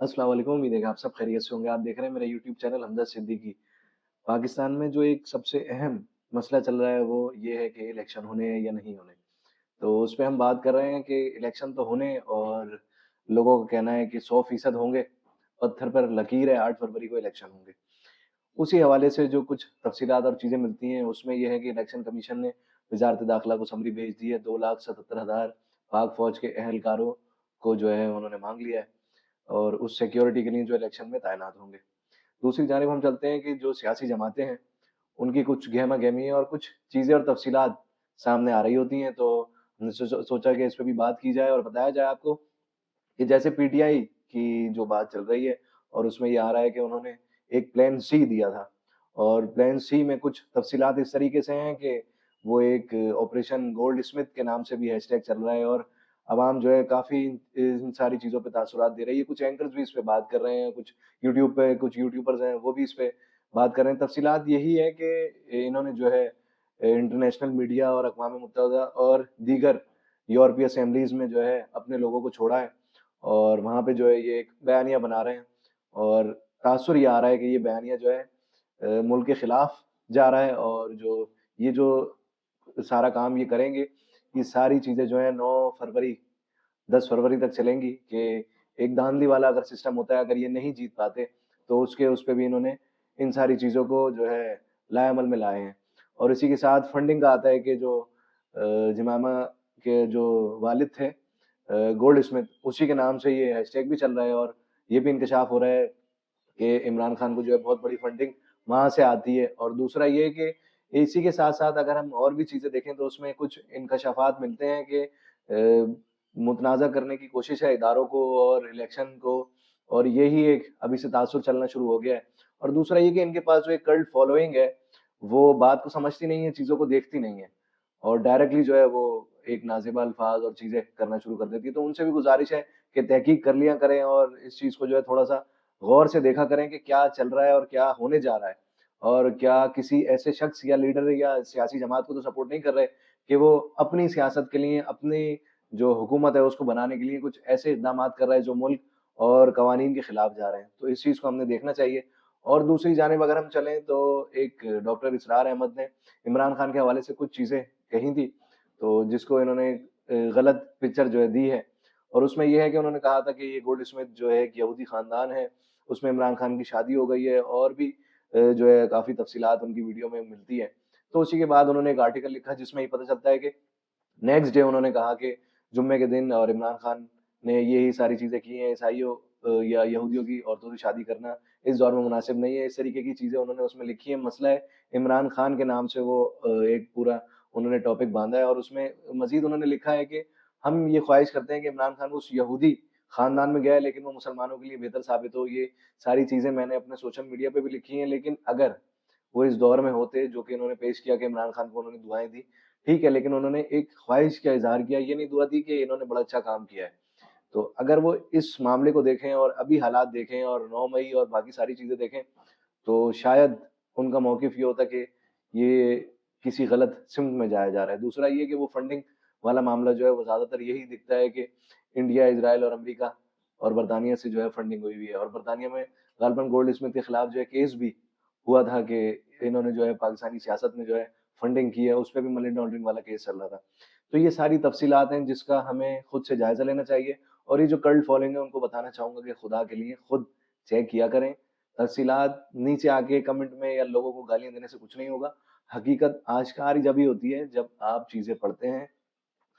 अस्सलाम वालेकुम। उम्मीद है कि आप सब खैरियत से होंगे। आप देख रहे हैं मेरा यूट्यूब चैनल हमदर्द सिद्दीकी। पाकिस्तान में जो एक सबसे अहम मसला चल रहा है वो ये है कि इलेक्शन होने हैं या नहीं होने। तो उस पे हम बात कर रहे हैं कि इलेक्शन तो होने और लोगों का कहना है कि 100% होंगे। पत्थर पर लकीर है 8 फरवरी को इलेक्शन होंगे। उसी हवाले से जो कुछ तफ़सीलात और चीज़ें मिलती हैं उसमें ये है कि इलेक्शन कमीशन ने वज़ारत दाखिला को समरी भेज दी है। 2,77,000 पाक फ़ौज के अहलकारों को जो है उन्होंने माँग लिया है और उस सिक्योरिटी के लिए जो इलेक्शन में तैनात होंगे। दूसरी जानिब हम चलते हैं कि जो सियासी जमातें हैं, उनकी कुछ गहमा-गहमी है और कुछ चीज़ें और तफ़सीलात सामने आ रही होती हैं, तो हमने सोचा कि इस पे भी बात की जाए और बताया जाए आपको कि जैसे पीटीआई की जो बात चल रही है और उसमें ये आ रहा है कि उन्होंने एक प्लान सी दिया था और प्लान सी में कुछ तफ़सीलात इस तरीके से हैं कि वो एक ऑपरेशन गोल्ड स्मिथ के नाम से भी हैशटैग चल रहा है और अवाम जो है काफ़ी इन सारी चीज़ों पे तासुरात दे रही है। कुछ एंकर्स भी इस पे बात कर रहे हैं, कुछ यूट्यूब पे कुछ यूट्यूबर्स हैं, वो भी इस पे बात कर रहे हैं। तफ़सीलात यही है कि इन्होंने जो है इंटरनेशनल मीडिया और अक़वाम मुत्तहिदा और दीगर यूरोपीय असेंबलीज़ में जो है अपने लोगों को छोड़ा है और वहाँ पे जो है ये एक बयानिया बना रहे हैं और तासुर ये आ रहा है कि ये बयानिया जो है मुल्क के खिलाफ जा रहा है और ये जो सारा काम ये करेंगे, ये सारी चीज़ें जो है 9 फरवरी 10 फरवरी तक चलेंगी कि एक धांधली वाला अगर सिस्टम होता है, अगर ये नहीं जीत पाते, तो उसके उस पे भी इन्होंने इन सारी चीज़ों को जो है लाए-अमल में लाए हैं। और इसी के साथ फंडिंग का आता है कि जो जमामा के जो वालिद थे गोल्ड स्मिथ, उसी के नाम से ये हैशटैग भी चल रहा है और ये भी इंकशाफ हो रहा है कि इमरान खान को जो है बहुत बड़ी फंडिंग वहाँ से आती है। और दूसरा ये कि इसी के साथ-साथ अगर हम और भी चीज़ें देखें तो उसमें कुछ इंकशाफात मिलते हैं कि मुतनाज़ा करने की कोशिश है इदारों को और इलेक्शन को और यही एक अभी से तासुर चलना शुरू हो गया है। और दूसरा ये कि इनके पास जो एक कल्ट फॉलोइंग है, वो बात को समझती नहीं है, चीज़ों को देखती नहीं है और डायरेक्टली जो है वो एक नाज़िबा अल्फ़ाज़ और चीज़ें करना शुरू कर देती है। तो उनसे भी गुज़ारिश है कि तहकीक कर लिया करें और इस चीज़ को जो है थोड़ा-सा गौर से देखा करें कि क्या चल रहा है और क्या होने जा रहा है। और क्या किसी ऐसे शख्स या लीडर या सियासी जमात को तो सपोर्ट नहीं कर रहे कि वो अपनी सियासत के लिए, अपनी जो हुकूमत है उसको बनाने के लिए कुछ ऐसे इक़दामात कर रहा है जो मुल्क और कवानीन के खिलाफ जा रहे हैं। तो इस चीज़ को हमने देखना चाहिए। और दूसरी जानिब अगर हम चलें तो एक डॉक्टर इसरार अहमद ने इमरान खान के हवाले से कुछ चीज़ें कही थी, तो जिसको इन्होंने गलत पिक्चर जो है दी है और उसमें ये है कि उन्होंने कहा था कि ये गोल्ड स्मिथ जो है एक यहूदी ख़ानदान है, उसमें इमरान खान की शादी हो गई है और भी जो है काफ़ी तफ़सीलात उनकी वीडियो में मिलती है। तो उसी के बाद उन्होंने एक आर्टिकल लिखा जिसमें ये पता चलता है कि नेक्स्ट डे उन्होंने कहा कि जुम्मे के दिन और इमरान खान ने ये सारी चीज़ें की हैं, ईसाइयों या यहूदियों की औरतों से शादी करना इस दौर में मुनासिब नहीं है। इस तरीके की चीज़ें उन्होंने उसमें लिखी हैं। मसला है इमरान खान के नाम से वो एक पूरा उन्होंने टॉपिक बाँधा है और उसमें मज़ीद उन्होंने लिखा है कि हम ये ख़्वाहिश करते हैं कि इमरान खान उस यहूदी ख़ानदान में गया है लेकिन वो मुसलमानों के लिए बेहतर साबित हो। ये सारी चीज़ें मैंने अपने सोशल मीडिया पे भी लिखी हैं, लेकिन अगर वो इस दौर में होते जो कि इन्होंने पेश किया कि इमरान खान को उन्होंने दुआएँ दी, ठीक है, लेकिन उन्होंने एक ख़्वाहिश का इज़हार किया, ये नहीं दुआ दी कि इन्होंने बड़ा अच्छा काम किया है। तो अगर वो इस मामले को देखें और अभी हालात देखें और 9 मई और बाकी सारी चीज़ें देखें, तो शायद उनका मौक़िफ़ ये होता कि ये किसी गलत सिमत में जाया जा रहा है। दूसरा ये कि वो फंडिंग वाला मामला जो है वो ज़्यादातर यही दिखता है कि इंडिया, इज़राइल और अमेरिका और बर्तानिया से जो है फंडिंग हुई हुई है और बर्तानिया में ग़ालिबन गोल्ड स्मिथ के खिलाफ जो है केस भी हुआ था कि इन्होंने जो है पाकिस्तानी सियासत में जो है फंडिंग की है, उस पे भी मनी लॉन्ड्रिंग वाला केस चल रहा था। तो ये सारी तफ़सीलात हैं जिसका हमें खुद से जायज़ा लेना चाहिए और ये जो कल्ट फॉलोइंग है उनको बताना चाहूँगा कि खुदा के लिए खुद चेक किया करें। तफ़सीलात नीचे आके कमेंट में या लोगों को गालियाँ देने से कुछ नहीं होगा। हकीकत आश्कार जब ही होती है जब आप चीज़ें पढ़ते हैं,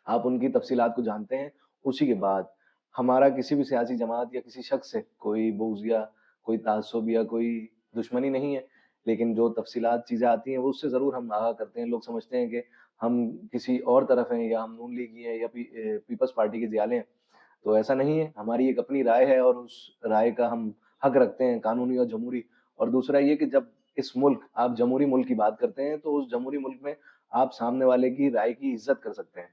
आप उनकी तफ़सीलात को जानते हैं, उसी के बाद हमारा किसी भी सियासी जमात या किसी शख़्स से कोई बुग़्ज़ या कोई ताज्जुब या कोई दुश्मनी नहीं है। लेकिन जो तफ़सीलात चीज़ें आती हैं, वो उससे ज़रूर हम आगाह करते हैं। लोग समझते हैं कि हम किसी और तरफ हैं या हम नून लीगी हैं या पीपल्स पार्टी के जियाले हैं। तो ऐसा नहीं है, हमारी एक अपनी राय है और उस राय का हम हक रखते हैं, कानूनी और जमहूरी। और दूसरा ये कि जब इस मुल्क आप जमहूरी मुल्क की बात करते हैं, तो उस जमहूरी मुल्क में आप सामने वाले की राय की इज़्ज़त कर सकते हैं।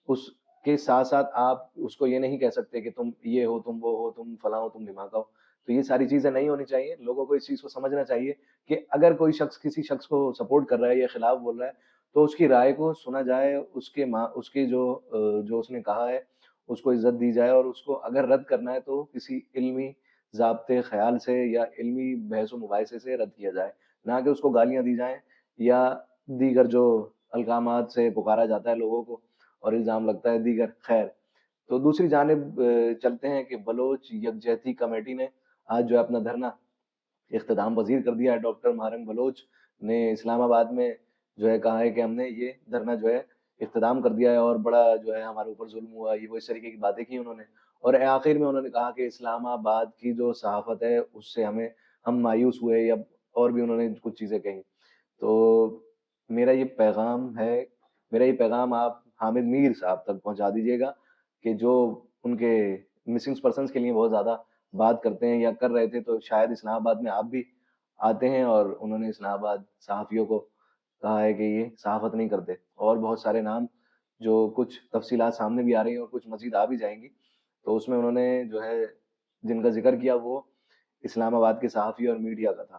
उसके साथ-साथ आप उसको ये नहीं कह सकते कि तुम ये हो, तुम वो हो, तुम फलाँ हो, तुम ढिमाका हो। तो ये सारी चीज़ें नहीं होनी चाहिए। लोगों को इस चीज़ को समझना चाहिए कि अगर कोई शख़्स किसी शख़्स को सपोर्ट कर रहा है या खिलाफ बोल रहा है, तो उसकी राय को सुना जाए, उसके जो उसने कहा है, اس کو عزت دی جائے اور اس کو اگر رد کرنا ہے تو کسی علمی ضابطے خیال سے یا علمی بحث و مباحثے سے رد کیا جائے، نہ کہ اس کو گالیاں دی جائیں یا دیگر جو القامات سے پکارا جاتا ہے لوگوں کو اور الزام لگتا ہے دیگر. خیر، تو دوسری جانب چلتے ہیں کہ بلوچ یکجہتی کمیٹی نے آج جو ہے اپنا دھرنا اختتام پذیر کر دیا ہے. ڈاکٹر مہارنگ بلوچ نے اسلام آباد میں جو ہے کہا ہے کہ ہم نے یہ دھرنا جو ہے اختتام کر دیا ہے اور بڑا جو ہے ہمارے اوپر ظلم ہوا، یہ وہ اس طریقے کی باتیں کی انہوں نے. اور آخر میں انہوں نے کہا کہ اسلام آباد کی جو صحافت ہے اس سے ہم مایوس ہوئے، یا اور بھی انہوں نے کچھ چیزیں کہیں. تو میرا یہ پیغام ہے، میرا یہ پیغام آپ حامد میر صاحب تک پہنچا دیجیے گا کہ جو ان کے مسنگ پرسنس کے لیے بہت زیادہ بات کرتے ہیں یا کر رہے تھے، تو شاید اسلام آباد میں آپ بھی آتے ہیں اور انہوں نے اسلام آباد صحافیوں کو کہا ہے کہ یہ صحافت نہیں کرتے. اور بہت سارے نام جو کچھ تفصیلات سامنے بھی آ رہی ہیں اور کچھ مزید آ بھی جائیں گی، تو اس میں انہوں نے جو ہے جن کا ذکر کیا وہ اسلام آباد کے صحافی اور میڈیا کا تھا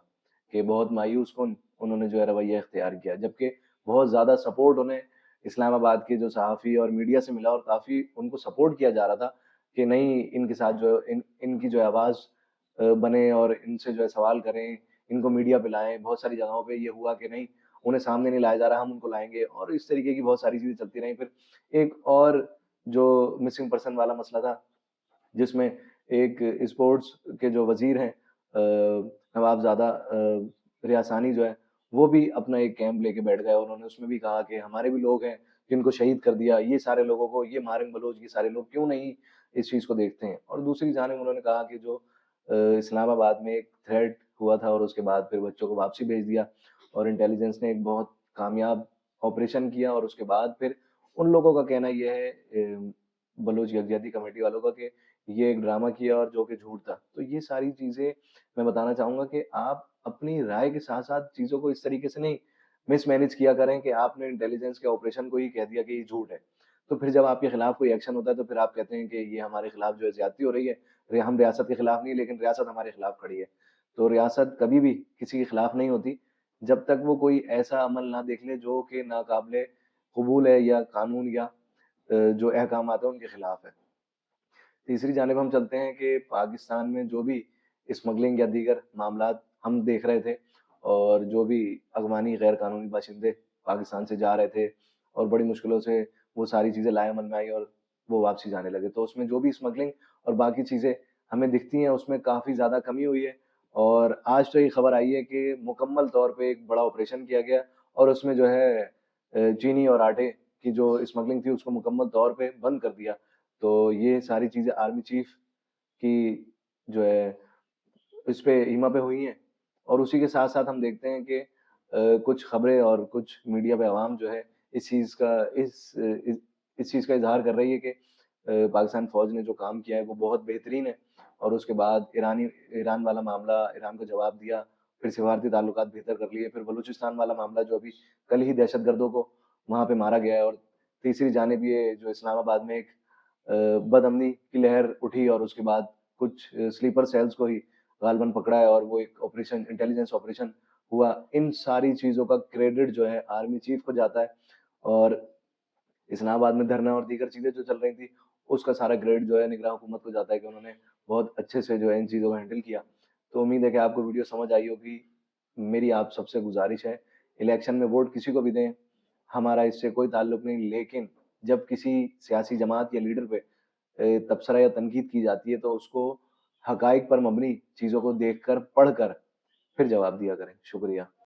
کہ بہت مایوس کن انہوں نے جو ہے رویہ اختیار کیا، جبکہ بہت زیادہ سپورٹ انہیں اسلام آباد کے جو صحافی اور میڈیا سے ملا اور کافی ان کو سپورٹ کیا جا رہا تھا کہ نہیں، ان کے ساتھ جو ان کی جو آواز بنے اور ان سے جو ہے سوال کریں، ان کو میڈیا پہ لائیں. بہت ساری جگہوں پہ یہ ہوا کہ نہیں، انہیں سامنے نہیں لایا جا رہا، ہم ان کو لائیں گے، اور اس طریقے کی بہت ساری چیزیں چلتی رہیں. پھر ایک اور جو مسنگ پرسن والا مسئلہ تھا جس میں ایک اسپورٹس کے جو وزیر ہیں نواب زادہ ریاسانی جو ہے وہ بھی اپنا ایک کیمپ لے کے بیٹھ گئے. انہوں نے اس میں بھی کہا کہ ہمارے بھی لوگ ہیں جن کو شہید کر دیا، یہ سارے لوگوں کو، یہ مہارنگ بلوچ، یہ سارے لوگ کیوں نہیں اس چیز کو دیکھتے ہیں. اور دوسری جانب انہوں نے کہا کہ جو اسلام آباد میں ایک تھریٹ ہوا تھا اور اس کے بعد پھر بچوں کو واپسی بھیج دیا اور انٹیلیجنس نے ایک بہت کامیاب آپریشن کیا، اور اس کے بعد پھر ان لوگوں کا کہنا یہ ہے بلوچ یکجہتی کمیٹی والوں کا کہ یہ ایک ڈرامہ کیا اور جو کہ جھوٹ تھا. تو یہ ساری چیزیں میں بتانا چاہوں گا کہ آپ اپنی رائے کے ساتھ ساتھ چیزوں کو اس طریقے سے نہیں مس مینج کیا کریں کہ آپ نے انٹیلیجنس کے آپریشن کو ہی کہہ دیا کہ یہ جھوٹ ہے، تو پھر جب آپ کے خلاف کوئی ایکشن ہوتا ہے تو پھر آپ کہتے ہیں کہ یہ ہمارے خلاف جو ہے زیادتی ہو رہی ہے، ہم ریاست کے خلاف نہیں لیکن ریاست ہمارے خلاف کھڑی ہے. تو ریاست کبھی بھی کسی کے خلاف نہیں ہوتی جب تک وہ کوئی ایسا عمل نہ دیکھ لے جو کہ ناقابل قبول ہے یا قانون یا جو احکامات ہیں ان کے خلاف ہے. تیسری جانب ہم چلتے ہیں کہ پاکستان میں جو بھی اسمگلنگ یا دیگر معاملات ہم دیکھ رہے تھے اور جو بھی افغانی غیر قانونی باشندے پاکستان سے جا رہے تھے اور بڑی مشکلوں سے وہ ساری چیزیں لائے عمل میں آئی اور وہ واپسی جانے لگے، تو اس میں جو بھی اسمگلنگ اور باقی چیزیں ہمیں دکھتی ہیں اس میں کافی زیادہ کمی ہوئی ہے. اور آج تو یہ خبر آئی ہے کہ مکمل طور پہ ایک بڑا آپریشن کیا گیا اور اس میں جو ہے چینی اور آٹے کی جو اسمگلنگ تھی اس کو مکمل طور پہ بند کر دیا. تو یہ ساری چیزیں آرمی چیف کی جو ہے اس پہ ایما پہ ہوئی ہیں. اور اسی کے ساتھ ساتھ ہم دیکھتے ہیں کہ کچھ خبریں اور کچھ میڈیا پہ عوام جو ہے اس چیز کا اظہار کر رہی ہے کہ پاکستان فوج نے جو کام کیا ہے وہ بہت بہترین ہے. اور اس کے بعد ایران والا معاملہ، ایران کو جواب دیا، پھر سفارتی تعلقات بہتر کر لیے، پھر بلوچستان والا معاملہ جو ابھی کل ہی دہشت گردوں کو وہاں پہ مارا گیا ہے. اور تیسری جانب یہ جو اسلام آباد میں ایک بد امنی کی لہر اٹھی اور اس کے بعد کچھ سلیپر سیلز کو ہی غالباً پکڑا ہے اور وہ ایک آپریشن، انٹیلیجنس آپریشن ہوا. ان ساری چیزوں کا کریڈٹ جو ہے آرمی چیف کو جاتا ہے اور اسلام آباد میں دھرنا اور دیگر چیزیں جو چل رہی تھی اس کا سارا کریڈٹ جو ہے نگراں حکومت کو جاتا ہے کہ انہوں نے بہت اچھے سے جو ہے ان چیزوں کو ہینڈل کیا. تو امید ہے کہ آپ کو ویڈیو سمجھ آئی ہوگی. میری آپ سب سے گزارش ہے الیکشن میں ووٹ کسی کو بھی دیں، ہمارا اس سے کوئی تعلق نہیں، لیکن جب کسی سیاسی جماعت یا لیڈر پہ تبصرہ یا تنقید کی جاتی ہے تو اس کو حقائق پر مبنی چیزوں کو دیکھ کر، پڑھ کر پھر جواب دیا کریں. شکریہ.